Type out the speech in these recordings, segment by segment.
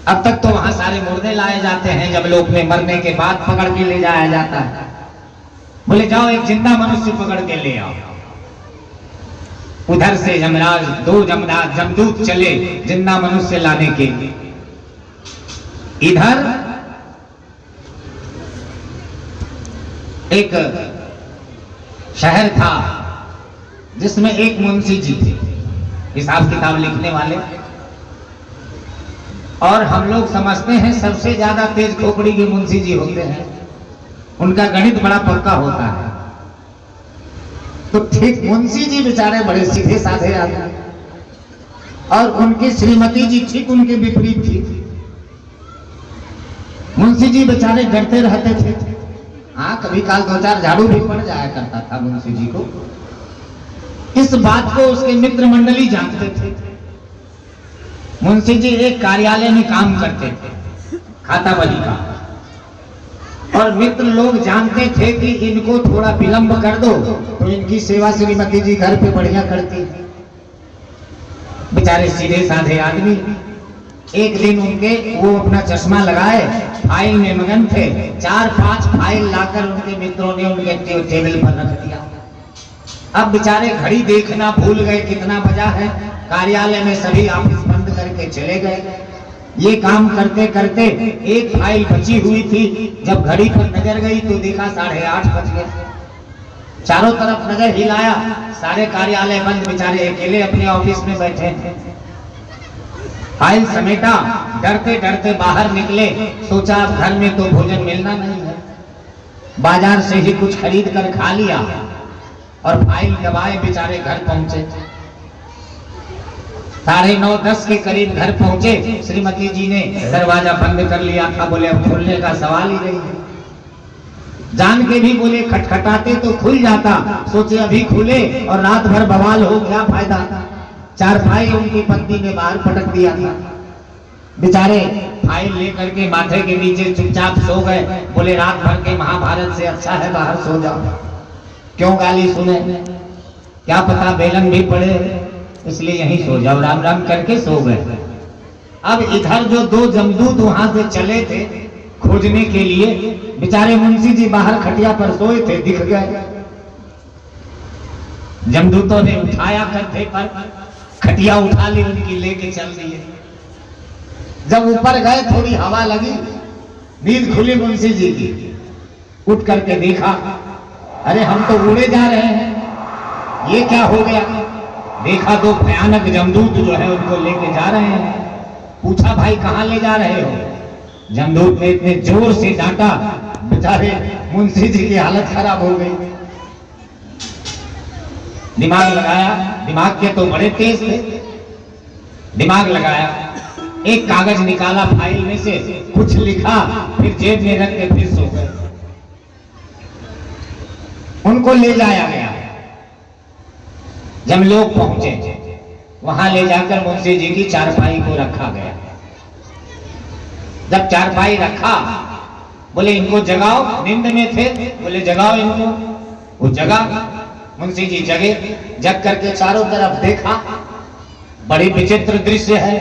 अब तक तो वहां सारे मुर्दे लाए जाते हैं, जब लोग में मरने के बाद पकड़ के ले जाया जाता है। बोले जाओ एक जिंदा मनुष्य पकड़ के ले आओ। उधर से यमराज दो जमदूत चले जिंदा मनुष्य लाने के लिए। इधर एक शहर था जिसमें एक मुंशी जी थे, हिसाब किताब लिखने वाले, और हम लोग समझते हैं सबसे ज्यादा तेज खोपड़ी के मुंशी जी होते हैं, उनका गणित बड़ा पक्का होता है। तो ठीक मुंशी जी बेचारे बड़े सीधे साधे आदमी, और उनकी श्रीमती जी ठीक उनके विपरीत थी। मुंशी जी बेचारे डरते रहते थे। हाँ, कभी काल दो चार झाड़ू भी पड़ जाया करता था मुंशी जी को। इस बात को उसके मित्र मंडली जानते थे। मुंशी जी एक कार्यालय में काम करते थे, खाता बही का, और मित्र लोग जानते थे कि इनको थोड़ा विलंब कर दो तो इनकी सेवा श्रीमती जी घर पे बढ़िया करती। बेचारे सीधे साधे आदमी। एक दिन उनके वो अपना चश्मा लगाए फाइल में मगन थे, 4-5 फाइल लाकर उनके मित्रों ने उनके टेबल पर रख दिया। अब बेचारे घड़ी देखना भूल गए कितना बजा है। कार्यालय में सभी ऑफिस बंद करके चले गए। ये काम करते करते एक फाइल बची हुई थी। जब घड़ी पर नजर गई तो देखा 8:30 बज गए। चारों तरफ नजर हिलाया, सारे कार्यालय बंद, बेचारे अकेले अपने ऑफिस में बैठे। फाइल समेटा, डरते डरते बाहर निकले। सोचा अब घर में तो भोजन मिलना नहीं है, बाजार से ही कुछ खरीद कर खा लिया, और फाइल दबाए बेचारे घर पहुंचे। 9:30-10 के करीब घर पहुंचे। श्रीमती जी ने दरवाजा बंद कर लिया था। बोले अब खोलने का सवाल ही नहीं है। जान के भी बोले खटखटाते तो खुल जाता, सोचे अभी खुले और रात भर बवाल हो, क्या फायदा। चारपाई उनकी पत्नी ने बाहर पटक दिया था। बेचारे फाइल लेकर के माथे के नीचे चुपचाप सो गए। बोले रात भर के महाभारत से अच्छा है बाहर सो जाओ, क्यों गाली सुने, क्या पता बेलन भी पड़े, इसलिए यहीं सो जाओ। राम राम करके सो गए। अब इधर जो दो जमदूत वहां से चले थे खोजने के लिए, बेचारे मुंशी जी बाहर खटिया पर सोए थे, दिख गए। जमदूतों ने उठाया कंधे पर, खटिया उठा ली उनकी, लेके चल दिए। जब ऊपर गए थोड़ी हवा लगी, नींद खुली मुंशी जी की। उठ करके देखा, अरे हम तो उड़े जा रहे हैं, ये क्या हो गया। देखा तो भयानक जमदूत जो है उनको लेके जा रहे हैं। पूछा भाई कहां ले जा रहे हो। जमदूत ने इतने जोर से डांटा, बेचारे मुंशी जी की हालत खराब हो गई। दिमाग लगाया, दिमाग के तो बड़े तेज थे, दिमाग लगाया, एक कागज निकाला फाइल में से, कुछ लिखा, फिर जेब में रख के फिर सो गए। उनको ले जाया गया। जब लोग पहुंचे वहां ले जाकर मुंशी जी की चारपाई को रखा गया। जब चारपाई रखा, बोले इनको जगाओ, नींद में थे, बोले जगाओ इनको। वो जगा, मुंशी जी जगे। जग करके चारों तरफ देखा, बड़ी विचित्र दृश्य है।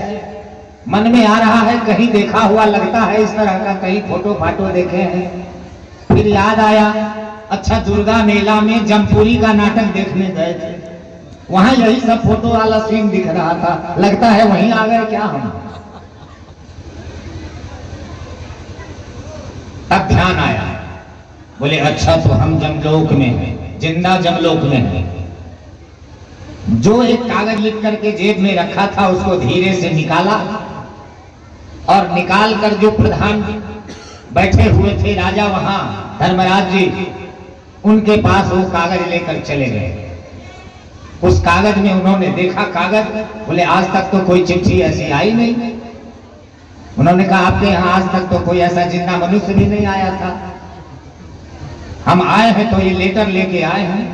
मन में आ रहा है कहीं देखा हुआ लगता है इस तरह का, कहीं फोटो फाटो देखे हैं। फिर याद आया, अच्छा दुर्गा मेला में जमपुरी का नाटक देखने गए थे, वहां यही सब फोटो वाला सीन दिख रहा था, लगता है वहीं आ गए क्या हम। तब ध्यान आया, बोले अच्छा तो हम जमलोक में हैं, जिंदा जमलोक में हैं। जो एक कागज लिख करके जेब में रखा था उसको धीरे से निकाला, और निकाल कर जो प्रधान बैठे हुए थे राजा वहां धर्मराज जी, उनके पास वो कागज लेकर चले गए। उस कागज में उन्होंने देखा कागज, बोले आज तक तो कोई चिट्ठी ऐसी आई नहीं। उन्होंने कहा आपके यहाँ आज तक तो कोई ऐसा जिंदा मनुष्य भी नहीं आया था, हम आए हैं तो ये लेटर लेके आए हैं।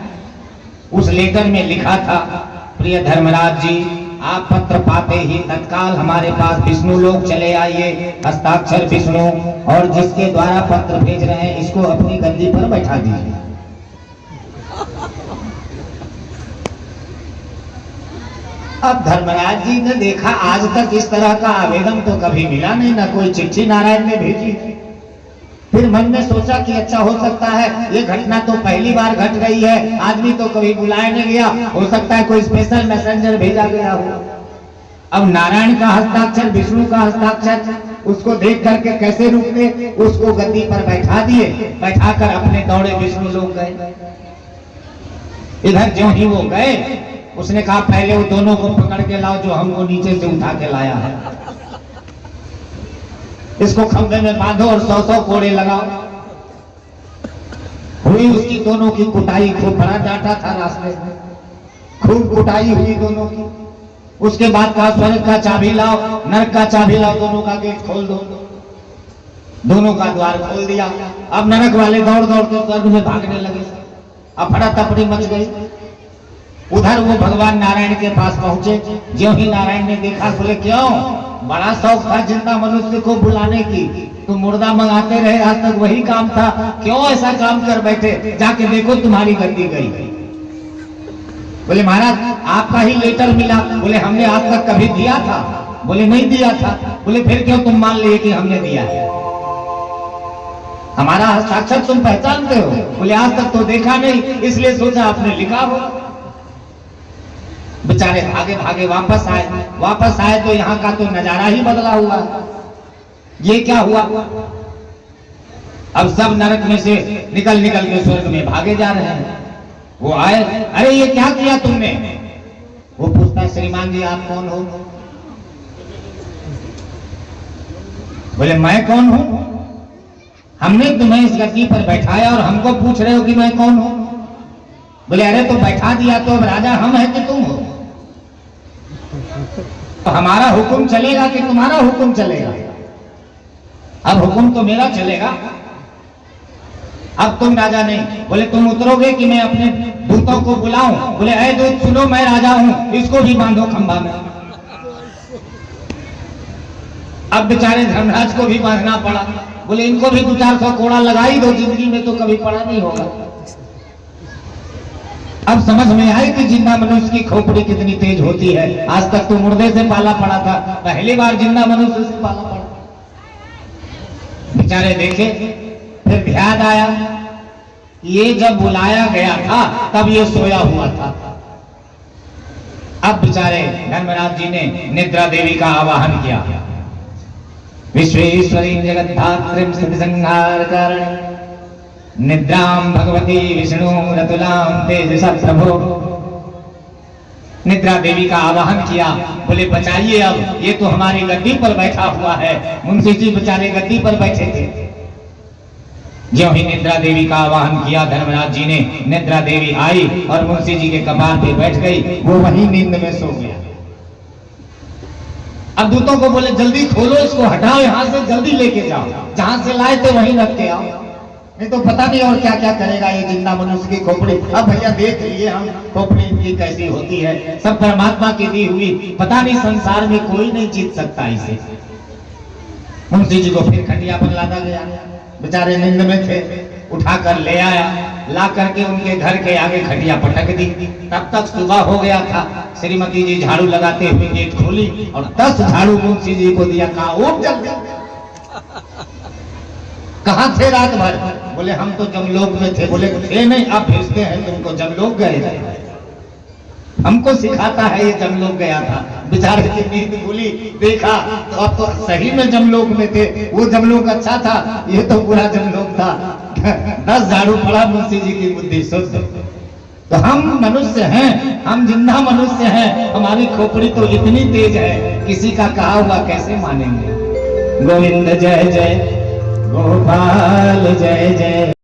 उस लेटर में लिखा था, प्रिय धर्मराज जी, आप पत्र पाते ही तत्काल हमारे पास विष्णु लोक चले आइए, हस्ताक्षर विष्णु, और जिसके द्वारा पत्र भेज रहे हैं इसको अपनी गद्दी पर बैठा दीजिए। अब धर्मराज जी ने देखा आज तक इस तरह का आवेदन तो कभी मिला नहीं, ना कोई चिट्ठी नारायण ने भेजी। फिर मन में सोचा कि अच्छा हो सकता है ये घटना तो पहली बार घट गई है, आदमी तो कभी बुलाया नहीं गया, हो सकता है कोई स्पेशल मैसेंजर भेजा गया हो। अब नारायण का हस्ताक्षर, विष्णु का हस्ताक्षर, उसको देख करके कैसे रुकते, उसको गद्दी पर बैठा दिए, बैठाकर अपने दौड़े विष्णु लोग गए। इधर जो ही वो गए, उसने कहा पहले वो दोनों को पकड़ के लाओ जो हमको नीचे से उठा के लाया है, इसको खंभे में बांधो और 100-100 कोड़े लगाओ। हुई उसकी दोनों की कुटाई, खूब बड़ा डांटा था रास्ते में, खूब कुटाई हुई दोनों की। उसके बाद कहा स्वर्ग का चाबी लाओ, नरक का चाबी लाओ, दोनों का गेट खोल दो। दोनों का द्वार खोल दिया। अब नरक वाले दौड़ दौड़ के स्वर्ग में भागने लगे, अफड़ा तफड़ी मच गई। उधर वो भगवान नारायण के पास पहुंचे, ज्यों ही नारायण ने देखा, बोले क्यों, बड़ा शौक था जिंदा मनुष्य को बुलाने की, तुम मुर्दा मंगाते रहे, आज तक वही काम था, क्यों ऐसा काम कर बैठे, जाके देखो तुम्हारी गद्दी गई। बोले महाराज आपका ही लेटर मिला। बोले हमने आज तक कभी दिया था? बोले नहीं दिया था। बोले फिर क्यों तुम मान लिए कि हमने दिया है? हमारा हस्ताक्षर तुम पहचानते हो? बोले आज तक तो देखा नहीं, इसलिए सोचा आपने लिखा हो। बेचारे भागे भागे वापस आए तो यहाँ का तो नजारा ही बदला हुआ। ये क्या हुआ? अब सब नरक में से निकल निकल के स्वर्ग में भागे जा रहे हैं। वो आए, अरे ये क्या किया तुमने? वो पूछता श्रीमान जी आप कौन हो? बोले मैं कौन हूं? हमने तुम्हें इस गद्दी पर बैठाया और हमको पूछ रहे हो कि मैं कौन हूं? बोले अरे तो बैठा दिया तो अब राजा हम है कि तुम हो? तो हमारा हुक्म चलेगा कि तुम्हारा हुक्म चलेगा? अब हुक्म तो मेरा चलेगा, अब तुम राजा नहीं। बोले तुम उतरोगे कि मैं अपने दूतों को बुलाऊं? बोले ऐ दूत सुनो, मैं राजा हूं, इसको भी बांधो खंभा में। अब बेचारे धर्मराज को भी बांधना पड़ा। बोले इनको भी 200-400 कोड़ा लगाई दो, जिंदगी में तो कभी पड़ा नहीं होगा। अब समझ में आई कि जिंदा मनुष्य की खोपड़ी कितनी तेज होती है। आज तक तो मुर्दे से पाला पड़ा था, पहली बार जिंदा मनुष्य से पाला पड़ा। बेचारे देखे, फिर ध्यान आया ये जब बुलाया गया था तब ये सोया हुआ था। अब बेचारे धर्मराज जी ने निद्रा देवी का आवाहन किया। विश्वेश्वरी जगद्धात्रीं स्थिति संहार कारण निद्रां भगवती विष्णु रतुलां तेजसा प्रभो। निद्रा देवी का आवाहन किया। बोले बचाइए, अब ये तो हमारी गद्दी पर बैठा हुआ है। मुंशी जी बेचारे गद्दी पर बैठे थे। ज्यों ही निद्रा देवी का आवाहन किया, धर्मराज जी ने, निद्रा देवी आई और मुंशी जी के कपार पे बैठ गई। वो वही नींद में सो गया। अब दूतों को बोले जल्दी खोलो, इसको हटाओ यहाँ से, जल्दी लेके जाओ, जहां से लाए थे वहीं रख के आओ, नहीं तो पता नहीं और क्या क्या करेगा ये जिंदा मनुष्य की खोपड़ी। अब भैया देख लिए हम खोपड़ी इनकी कैसी होती है, सब परमात्मा की दी हुई, पता नहीं संसार में कोई नहीं जीत सकता इसे। मुंशी जी को फिर खटिया पर लादा गया। बेचारे नींद में थे, उठाकर ले आया, ला करके उनके घर के आगे खटिया पटक दी। तब तक सुबह हो गया था। श्रीमती जी झाड़ू लगाते हुए गेट खोली और 10 झाड़ू मुंशी जी को दिया। कहा उठ जल्दी। कहाँ थे रात भर? बोले हम तो जमलोक में थे। बोले थे नहीं, अब भेजते हैं तुमको, जमलोक गए थे, हमको सिखाता है ये जमलोक गया था। बेचारे की नींद खुली, देखा तो अब तो सही में जमलोक में थे। वो जमलोक अच्छा था, ये तो बुरा जमलोक था। 10 झाड़ू पड़ा मुंशी जी की बुद्धि शुद्ध। तो हम मनुष्य हैं, हम जिंदा मनुष्य हैं, हमारी खोपड़ी तो इतनी तेज है, किसी का कहा हुआ कैसे मानेंगे। गोविंद जय जय, गोपाल जय जय।